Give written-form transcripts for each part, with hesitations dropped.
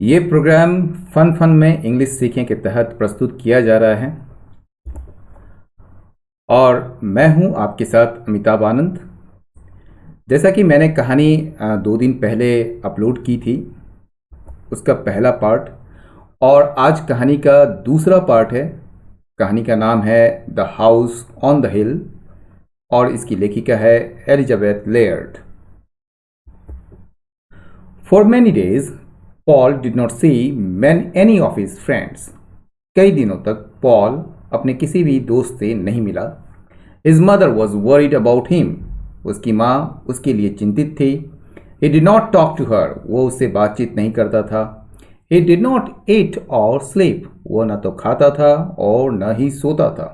ये programme fun fun में English सीखें के तहत प्रस्तुत किया जा रहा है और मैं हूं आपके साथ अमिताभ आनंद। जैसा कि मैंने कहानी 2 दिन पहले अपलोड की थी, उसका पहला पार्ट, और आज कहानी का दूसरा पार्ट है। कहानी का नाम है द हाउस ऑन द हिल और इसकी लेखिका है Elizabeth layered. For many days Paul did not see any of his friends. कई दिनों तक पॉल अपने किसी भी दोस्त से नहीं मिला। His mother was worried about him. उसकी माँ उसके लिए चिंतित थी। He did not talk to her. वो उससे बातचीत नहीं करता था। ही डिड नॉट ईट और स्लीप। वो न तो खाता था और न ही सोता था।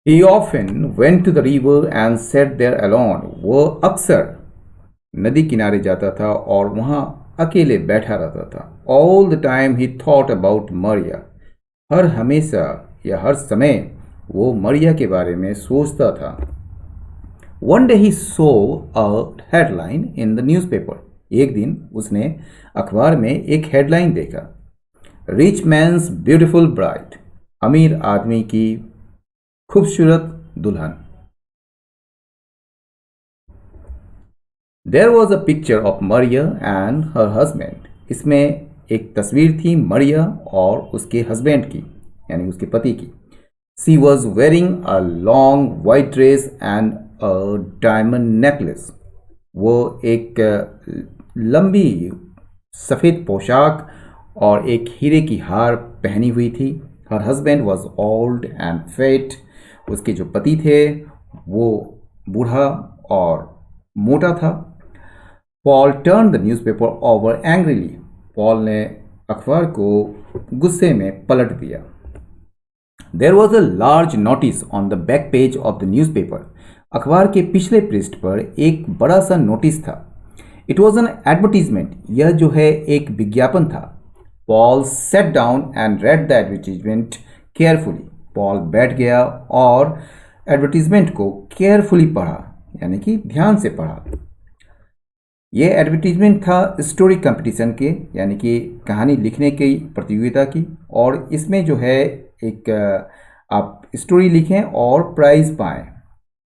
He often went to the river and sat there alone. वो अक्सर नदी किनारे जाता था और वहाँ अकेले बैठा रहता था। All the time he thought about Maria. हर हमेशा या हर समय वो मरिया के बारे में सोचता था। One day he so a headline in the newspaper. एक दिन उसने अखबार में एक हेडलाइन देखा, रिच मैन्स ब्यूटीफुल ब्राइड। अमीर आदमी की खूबसूरत दुल्हन। There was a picture of Maria and her husband. इसमें एक तस्वीर थी मरिया और उसके हस्बैंड की, यानी उसके पति की। She was wearing a long white dress and a diamond necklace. वो एक लंबी सफ़ेद पोशाक और एक हीरे की हार पहनी हुई थी। Her husband was old and fat. उसके जो पति थे वो बूढ़ा और मोटा था। Paul turn the newspaper over angrily. Paul ने अखबार को गुस्से में पलट दिया। There was a large notice on the back page of the newspaper. अखबार के पिछले पृष्ठ पर एक बड़ा सा नोटिस था। It was an advertisement. यह जो है एक विज्ञापन था। Paul set down and read the advertisement carefully. Paul बैठ गया और एडवर्टीजमेंट को केयरफुली पढ़ा, यानी कि ध्यान से पढ़ा। ये एडवर्टीजमेंट था स्टोरी कंपटीशन के, यानी कि कहानी लिखने की प्रतियोगिता की। और इसमें जो है एक आप स्टोरी लिखें और प्राइज़ पाएँ।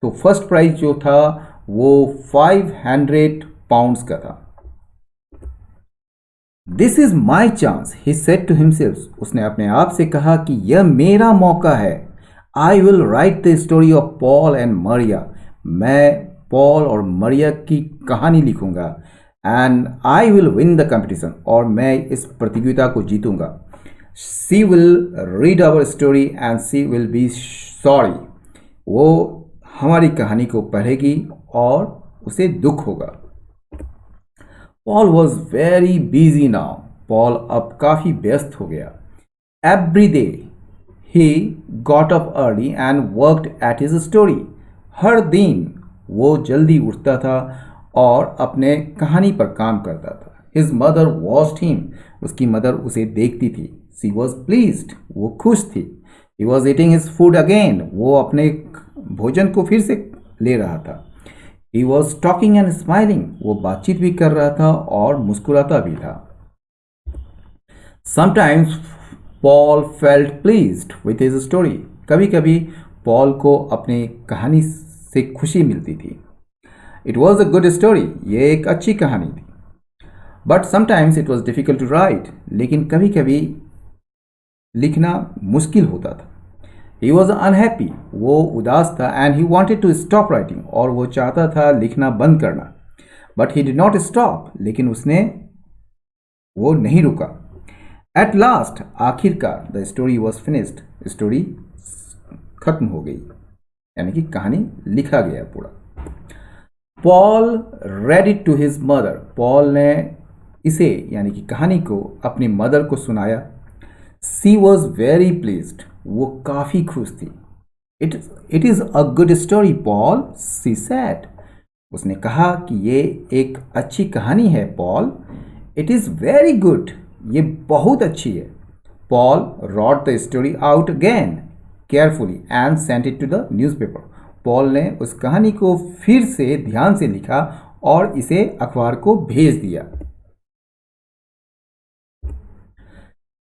तो फर्स्ट प्राइज़ जो था वो 500 पाउंड्स का था। This is my chance, he said to himself. उसने अपने आप से कहा कि यह मेरा मौका है। I will write the story of Paul and Maria. मैं पॉल और मरिया की कहानी लिखूंगा। And I will win the competition. और मैं इस प्रतियोगिता को जीतूंगा। She will read our story and she will be sorry. वो हमारी कहानी को पढ़ेगी और उसे दुख होगा। Paul was very busy now. Paul अब काफ़ी व्यस्त हो गया। Every day he got up early and worked eight his story. हर दिन वो जल्दी उठता था और अपने कहानी पर काम करता था। His mother watched him. उसकी मदर उसे देखती थी। She was pleased. वो खुश थी। He was eating his food again. वो अपने भोजन को फिर से ले रहा था। He was talking and smiling. वो बातचीत भी कर रहा था और मुस्कुराता भी था। Sometimes Paul felt pleased with his story. कभी कभी पॉल को अपनी कहानी से खुशी मिलती थी। It was a good story. ये एक अच्छी कहानी थी। But sometimes it was difficult to write. लेकिन कभी कभी लिखना मुश्किल होता था। He was unhappy. वो उदास था। And he wanted to stop writing. और वो चाहता था लिखना बंद करना। But he did not stop. लेकिन वो नहीं रुका। एट लास्ट, आखिरकार, the story was finished. Story खत्म हो गई, यानी कि कहानी लिखा गया पूरा। Paul read it to his mother. Paul ने इसे, यानी कि कहानी को, अपनी मदर को सुनाया। She was very pleased. वो काफ़ी खुश थी। It is a good story Paul, she said. उसने कहा कि ये एक अच्छी कहानी है Paul. It is very good. ये बहुत अच्छी है। Paul wrote the story out again carefully and sent it to the newspaper. Paul ने उस कहानी को फिर से ध्यान से लिखा और इसे अखबार को भेज दिया।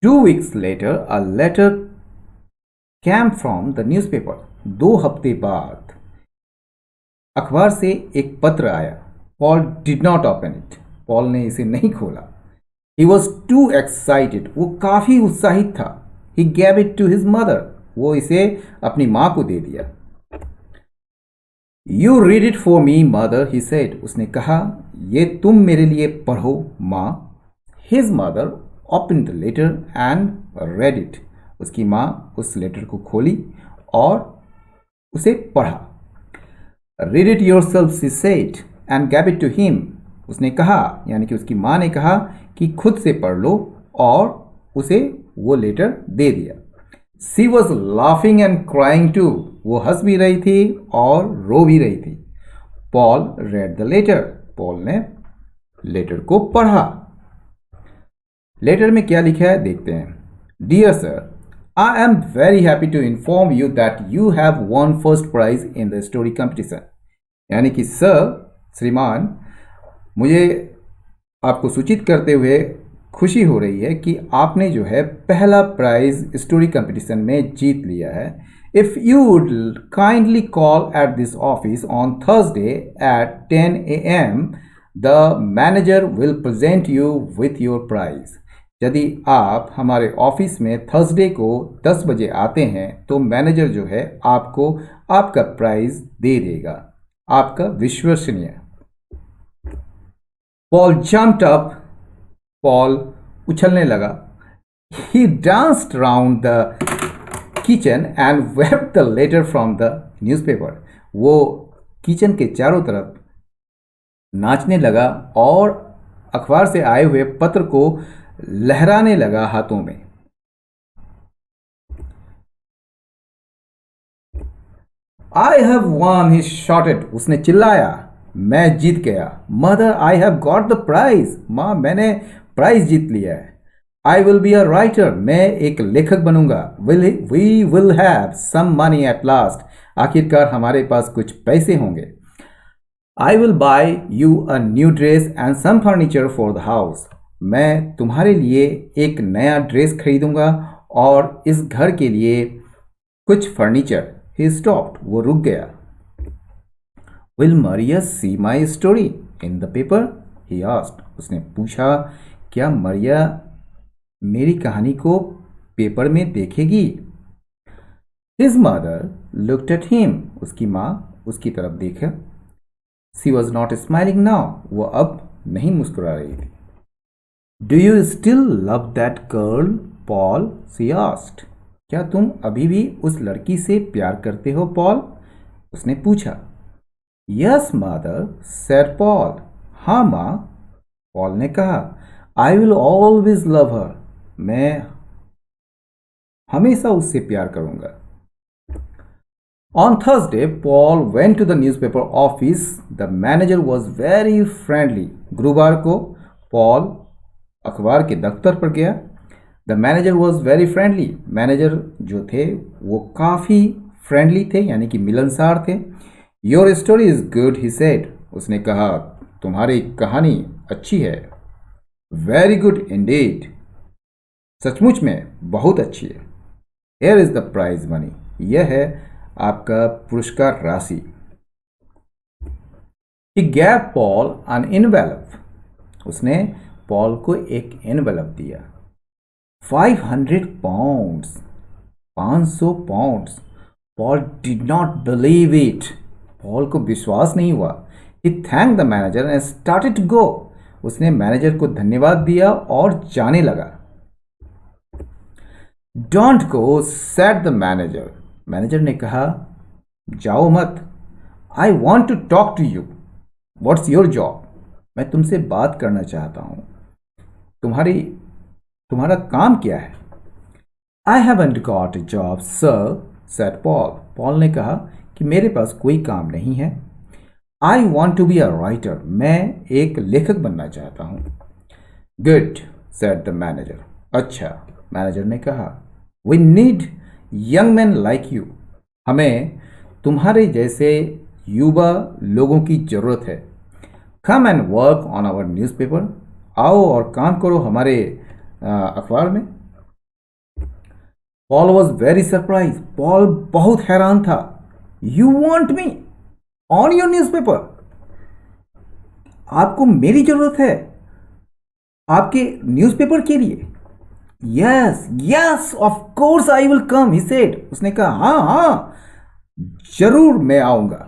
2 weeks later, a letter came from the newspaper. 2 हफ्ते बाद अखबार से एक पत्र आया. Paul did not open it. Paul ने इसे नहीं खोला. He was too excited. वो काफी उत्साहित था. He gave it to his mother. वो इसे अपनी मां को दे दिया. You read it for me mother, he said. उसने कहा, ये तुम मेरे लिए पढ़ो मां. His mother open the letter and read it. उसकी मां उस लेटर को खोली और उसे पढ़ा. Read it your self, she said, and gave it to him. उसने कहा, यानी कि उसकी मां ने कहा कि खुद से पढ़ लो, और उसे वो लेटर दे दिया. She was laughing and crying too. वो हंस भी रही थी और रो भी रही थी. Paul read the letter. Paul ने लेटर को पढ़ा. लेटर में क्या लिखा है देखते हैं. Dear sir, I am very happy to inform you that you have won first prize in the story competition. यानी कि सर, श्रीमान, मुझे आपको सूचित करते हुए खुशी हो रही है कि आपने जो है पहला प्राइज स्टोरी कंपटीशन में जीत लिया है. If you would kindly call at this office on Thursday at 10 AM, the manager will present you with your prize. यदि आप हमारे ऑफिस में थर्सडे को 10 बजे आते हैं तो मैनेजर जो है आपको आपका प्राइज दे देगा. आपका विश्वसनीय. Paul jumped up. पॉल उछलने लगा. He danced round the kitchen and waved the letter from the newspaper. वो किचन के चारों तरफ नाचने लगा और अखबार से आए हुए पत्र को लहराने लगा हाथों में. I have won, he shouted. उसने चिल्लाया, मैं जीत गया. Mother, I have got the prize. माँ, मैंने प्राइज जीत लिया है. I will be a writer. मैं एक लेखक बनूंगा. We will have some money at last. आखिरकार हमारे पास कुछ पैसे होंगे. I will buy you a new dress and some furniture for the house. मैं तुम्हारे लिए एक नया ड्रेस खरीदूंगा और इस घर के लिए कुछ फर्नीचर. He stopped. वो रुक गया. Will Maria see my story in the paper, he asked. उसने पूछा, क्या मरिया मेरी कहानी को पेपर में देखेगी. His mother looked at him. उसकी माँ उसकी तरफ देखा. She was not smiling now. वो अब नहीं मुस्कुरा रही थी. Do you still love that girl Paul, she asked. क्या तुम अभी भी उस लड़की से प्यार करते हो पॉल, उसने पूछा. Yes mother, said Paul. हाँ माँ, पॉल ने कहा. I will always love her. मैं हमेशा उससे प्यार करूंगा. On Thursday Paul went to the newspaper office. The manager was very friendly. गुरुवार को पॉल अखबार के दफ्तर पर गया. The manager was very friendly. Manager जो थे वो काफ़ी फ्रेंडली थे, यानी कि मिलनसार थे. Your story is good, he said. उसने कहा, तुम्हारी कहानी अच्छी है. Very good indeed. सचमुच में बहुत अच्छी है. Here is the prize money. यह है आपका पुरस्कार राशि. He gave Paul an envelope. उसने पॉल को एक एनवेलप दिया. 500 pounds. 500 pounds. Paul did not believe it. Paul को विश्वास नहीं हुआ. He thank the manager and started to go. उसने मैनेजर को धन्यवाद दिया और जाने लगा. Don't go, said the manager. Manager ने कहा, जाओ मत. I want to talk to you. What's your job. मैं तुमसे बात करना चाहता हूँ. तुम्हारा काम क्या है. I haven't got a job sir, said Paul. Paul ने कहा कि मेरे पास कोई काम नहीं है. I want to be a writer. मैं एक लेखक बनना चाहता हूँ. Good, said the manager. अच्छा, मैनेजर ने कहा. We need young man like you. हमें तुम्हारे जैसे युवा लोगों की ज़रूरत है. Come and work on our newspaper. आओ और काम करो हमारे अखबार में. Paul was very surprise. Paul बहुत हैरान था। You want me on your newspaper? आपको मेरी जरूरत है आपके न्यूज़पेपर के लिए? Yes yes of course I will come, he said. उसने कहा हाँ हाँ जरूर मैं आऊंगा।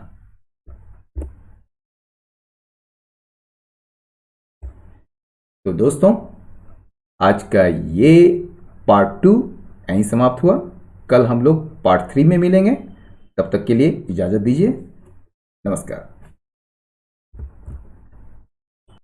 तो दोस्तों, आज का ये पार्ट 2 यहीं समाप्त हुआ। कल हम लोग पार्ट 3 में मिलेंगे। तब तक के लिए इजाज़त दीजिए। नमस्कार।